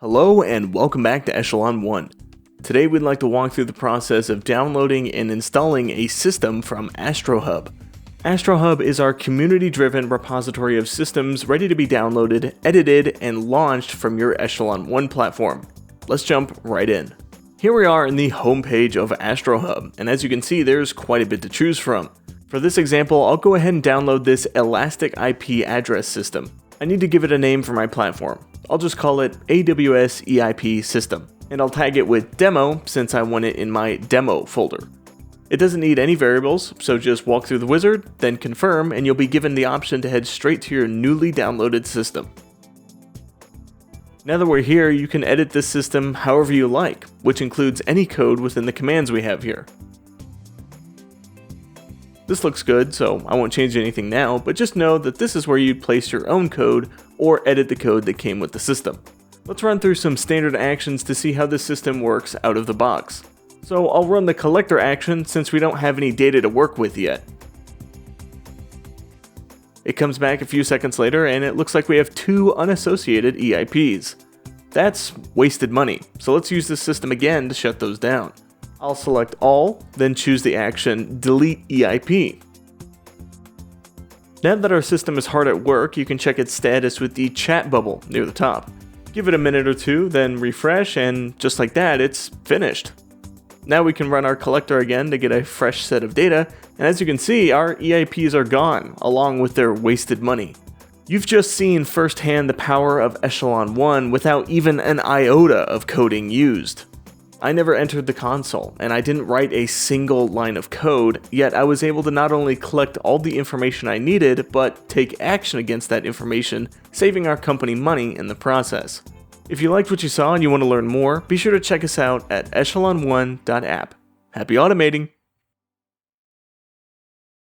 Hello and welcome back to Echelon One. Today we'd like to walk through the process of downloading and installing a system from Astrohub. Astrohub is our community-driven repository of systems ready to be downloaded, edited, and launched from your Echelon One platform. Let's jump right in. Here we are in the homepage of Astrohub, and as you can see there's quite a bit to choose from. For this example, I'll go ahead and download this Elastic IP address system. I need to give it a name for my platform. I'll just call it AWS EIP system, and I'll tag it with demo since I want it in my demo folder. It doesn't need any variables, so just walk through the wizard, then confirm, and you'll be given the option to head straight to your newly downloaded system. Now that we're here, you can edit this system however you like, which includes any code within the commands we have here. This looks good, so I won't change anything now, but just know that this is where you'd place your own code or edit the code that came with the system. Let's run through some standard actions to see how this system works out of the box. So I'll run the collector action since we don't have any data to work with yet. It comes back a few seconds later and it looks like we have two unassociated EIPs. That's wasted money, so let's use this system again to shut those down. I'll select all, then choose the action delete EIP. Now that our system is hard at work, you can check its status with the chat bubble near the top. Give it a minute or two, then refresh, and just like that, it's finished. Now we can run our collector again to get a fresh set of data, and as you can see, our EIPs are gone, along with their wasted money. You've just seen firsthand the power of Echelon One without even an iota of coding used. I never entered the console, and I didn't write a single line of code, yet I was able to not only collect all the information I needed, but take action against that information, saving our company money in the process. If you liked what you saw and you want to learn more, be sure to check us out at echelon1.app. Happy automating!